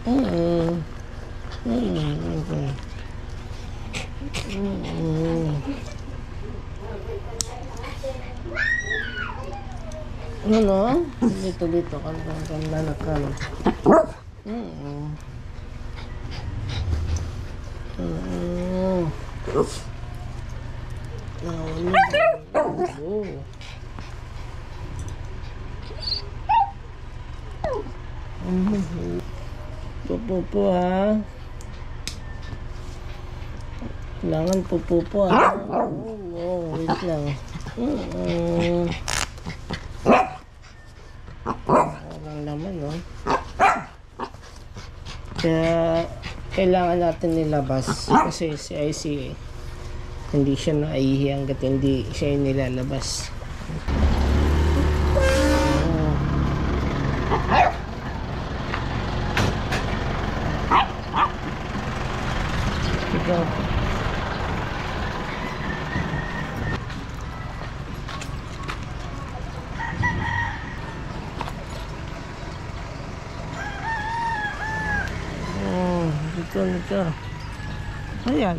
Mm. Mm. Mm. Ano? Dito kan lalakan. Mm. Mm. Pupupo ha. Kailangan pupupo ha. Oh, wait lang. Walang laman no. Kaya kailangan natin nilabas kasi si IC hindi siya naihi hanggat hindi siya nilalabas. Ikaw. Dito. Ayan.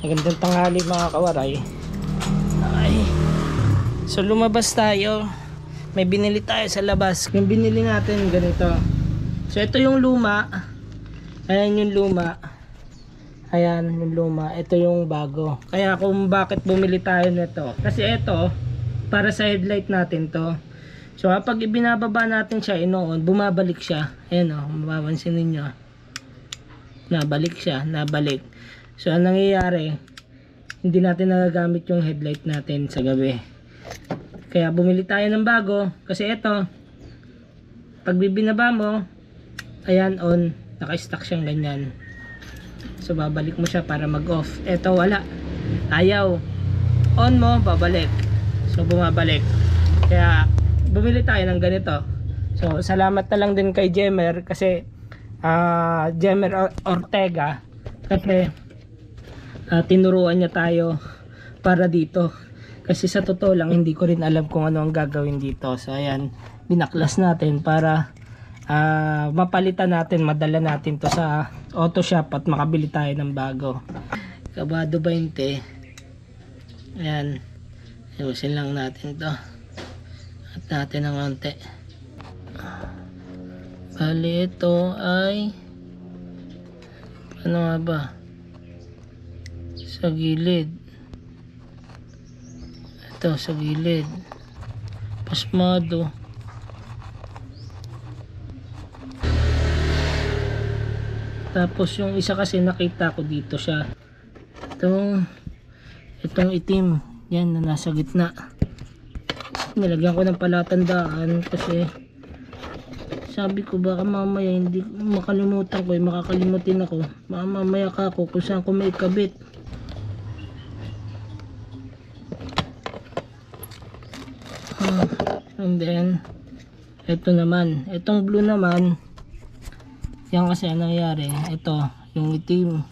Magandang tanghali mga kawaray. Ay. So lumabas tayo. May binili tayo sa labas. Yung binili natin ganito. So ito yung luma. Ayan yung luma. Ayan yung luma. Ito yung bago. Kaya kung bakit bumili tayo nito. Kasi ito para sa headlight natin to. So kapag ibinababa natin siya inoon, bumabalik siya. Ayan o, mapapansin ninyo. Nabalik siya, nabalik. So ang nangyayari, hindi natin nagagamit yung headlight natin sa gabi. Kaya bumili tayo ng bago. Kasi ito, pag bibinaba mo, ayan on, naka-stack siyang ganyan. So babalik mo siya para mag-off. Ito wala, ayaw. On mo, babalik. So bumabalik. Kaya bumili tayo ng ganito. So salamat na lang din kay Jemer kasi Jemer Ortega kasi tinuruan niya tayo para dito. Kasi sa totoo lang hindi ko rin alam kung ano ang gagawin dito. So ayan, binaklas natin para mapalitan natin, madala natin to sa auto shop at makabili tayo ng bago. Kabado 20. Ayan. Ayusin lang natin to at natin ng konti. Bali ito ay ano nga ba, sa gilid. Ito sa gilid pasmado. Tapos yung isa kasi nakita ko dito siya, itong itim yan na nasa gitna. Nilagyan ko ng palatandaan kasi sabi ko baka mamaya hindi makalimutan ko, makakalimutin ako, mamaya ka ako kung saan ko may kabit. And then ito naman, itong blue naman yan kasi ang nangyari, ito yung itim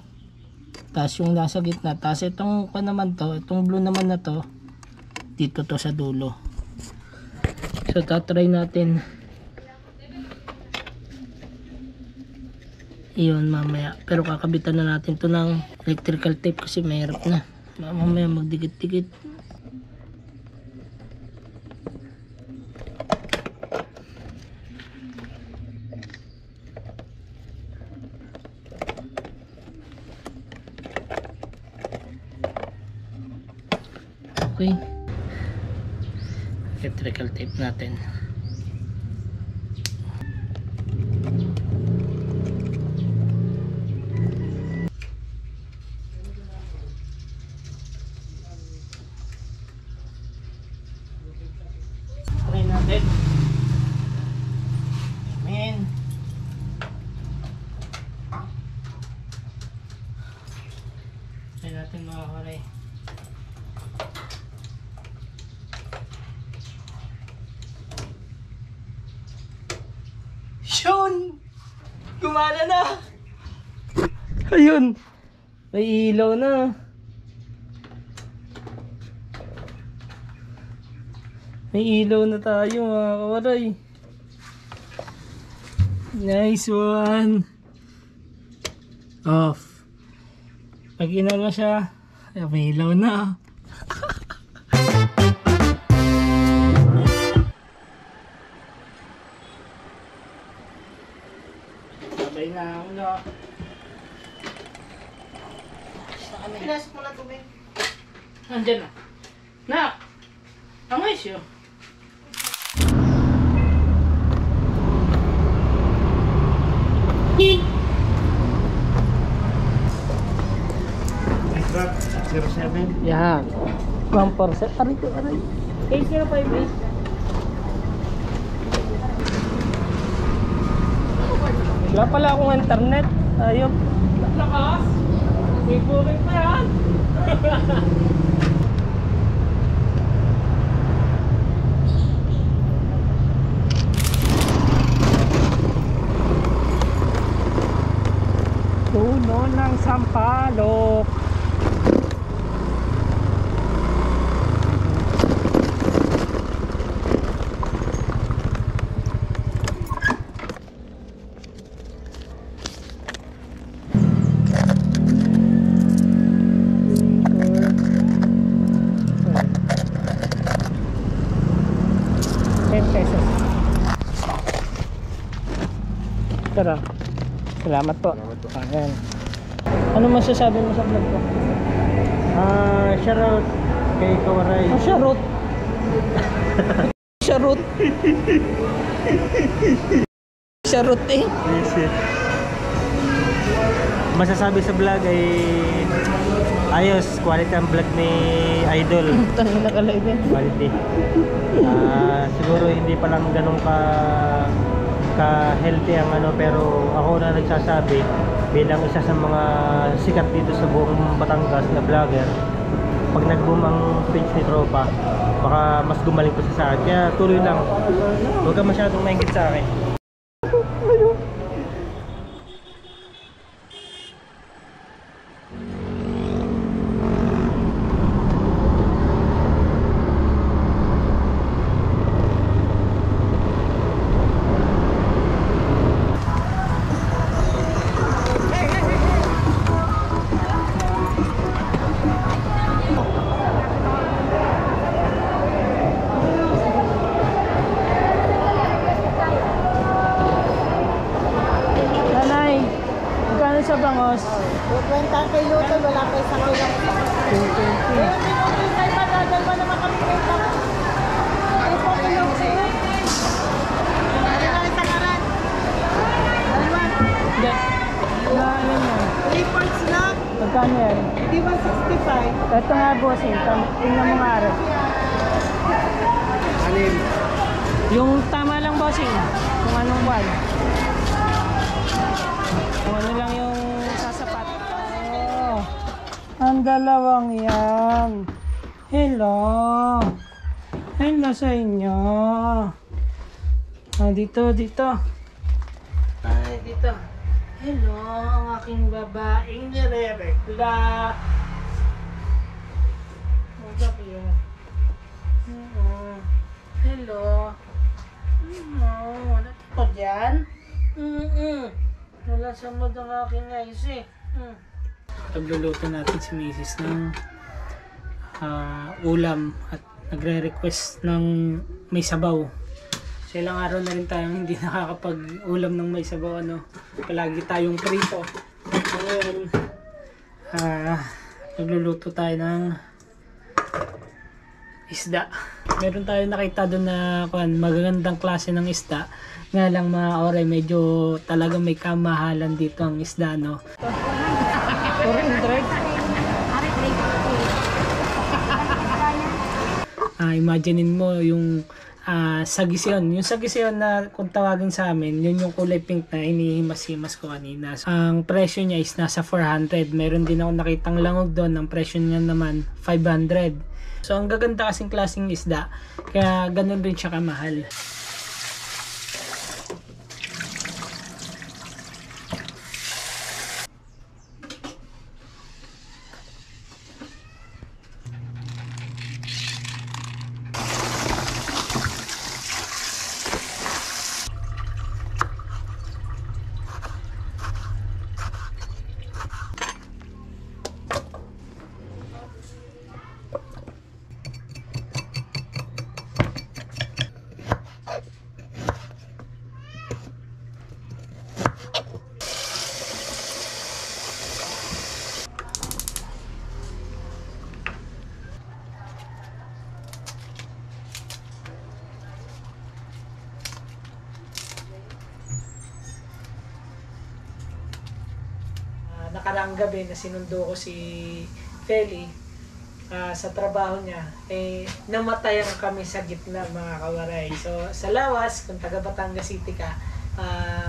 tapos yung nasa gitna, tapos itong naman to, itong blue naman na to dito to sa dulo. So tatry natin iyon mamaya, pero kakabitan na natin to ng electrical tape kasi mahirap na mamaya magdikit-dikit. Okay, electrical tape natin. Try natin. Amen. Try natin mga karay. Yun! Gumana na! Ayun! May ilaw na. May ilaw na tayo mga kawaray. Nice one. Off. Pag inano siya, ay, may ilaw na. Sabay na ako na. Pinasok mo na tubig. Nandyan na. Nak! Ang ayos yun. Truck 07. Yan. 1%. Aray ko, aray. K058. Wala pala akong internet. Ayop. Lakas. May booking pa yan. Puno ng sampalok. Pesos. Tara. Salamat po. Ayan. Ano masasabi mo sa vlog ko? Shoutout kay Kawaray. Charot. Charot. Charot eh. Yes, yes. Masasabi sa vlog ay ayos, quality ang vlog ni Idol. Tanong na ka-live yan. Quality. Siguro hindi pa lang ganun ka-healthy ang ano, pero ako na nagsasabi bilang isa sa mga sikat dito sa buong Batangas na vlogger, pag nag-boom ang page ni Tropa, baka mas gumaling pa siya sa akin. Kaya tuloy lang, huwag ka masyadong maingit sa akin. Nanay, magkano sa bangos? Kwenta kay Luto, wala kay sa kulang. 220. Kaya pinutol kayo pa, dadalwa naman kami kwenta. Ay po, pinutol. Ano na rin takaran? Dalawa. Hindi. Ano yan? 3 parts lang. Magkano yan? Di ba 65? Ito nga bossing. Tingnan mo nga rin. Anim. Yung tama lang bossing. Kung anong wall. Kung ano lang yung sasapat. Oh, ang dalawang yan. Hello. Hello sa inyo. Dito, dito. Ay, dito. Hello, ang aking babaeng nire-regla. Magap yun. Hello. Wala ko dyan. Wala sa mood ang aking ayos eh. Nagluluto natin si Mrs. ng ulam at nagre-request ng may sabaw. So ilang araw na rin tayong hindi nakakapag-ulam ng may sabaw, ano. Palagi tayong prito. Ngayon, nagluluto tayo ng isda. Meron tayo nakita doon na magagandang klase ng isda. Nga lang mga oray, medyo talaga may kamahalan dito ang isda, no. 400. Imaginein mo yung sagisyon. Yung sagisyon na kung tawagin sa amin, yun yung kulay pink na inihimas-himas ko kanina. Ang presyo niya is nasa 400. Meron din ako nakitang langog doon. Ang presyo niya naman 500. So ang gaganda kasing klaseng isda. Kaya ganun rin siya kamahal. palang gabi na sinundo ko si Feli sa trabaho niya, namatayan kami sa gitna mga kawaray. So sa lawas, kung taga Batangas City ka,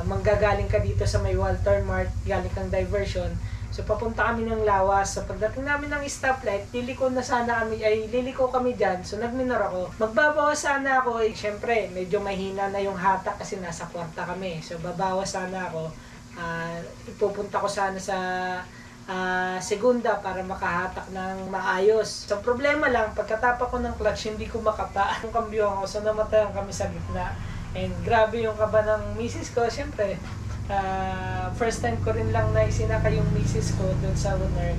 manggagaling ka dito sa may Walter Mart, galing kang diversion. So papunta kami ng lawas. So pagdating namin ng stoplight, liliko kami dyan. So nagminor ako. Magbabawas sana ako. Siyempre, medyo mahina na yung hatak kasi nasa kwarta kami. So babawas sana ako. Ipupunta ko sana sa segunda para makahatak ng maayos. So problema lang, pagkatapak ko ng clutch, hindi ko makapa. Yung kambyo ako, so namatayan kami sa gitna. And grabe yung kaba ng misis ko, syempre. First time ko rin lang na isinaka yung misis ko dun sa Lunar.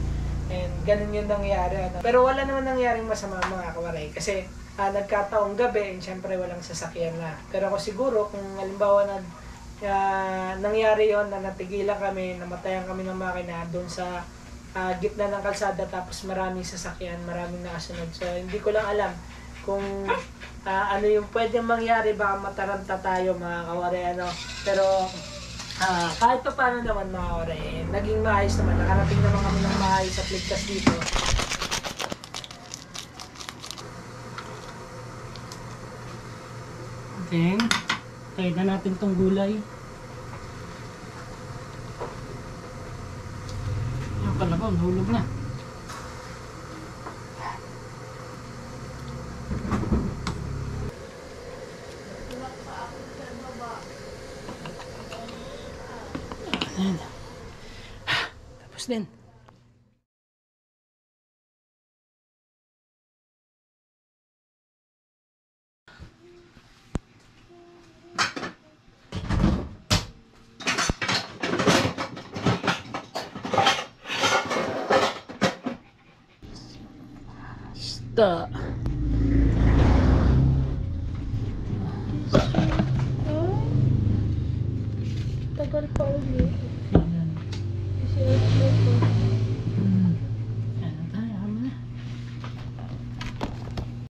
And ganun yung nangyari. Pero wala naman nangyaring masama mga kawaray. Kasi nagkataong gabi, and syempre walang sasakyan na. Pero ako siguro, kung halimbawa nangyari yon na natigilan kami, namatayan kami ng makina doon sa gitna ng kalsada, tapos maraming sasakyan, maraming nakasunod. So hindi ko lang alam kung ano yung pwedeng mangyari, baka mataranta tayo mga kawaray, pero kahit pa paano naman mga kawaray, naging maayos naman, nakarating naman kami ng maayos at ligtas dito. Then tayo na natin tong gulay. Yung kalabaw, nahulog na. Ayan. Tapos din. Basta. Tagal pa ulit. Ayan. Kasi ito.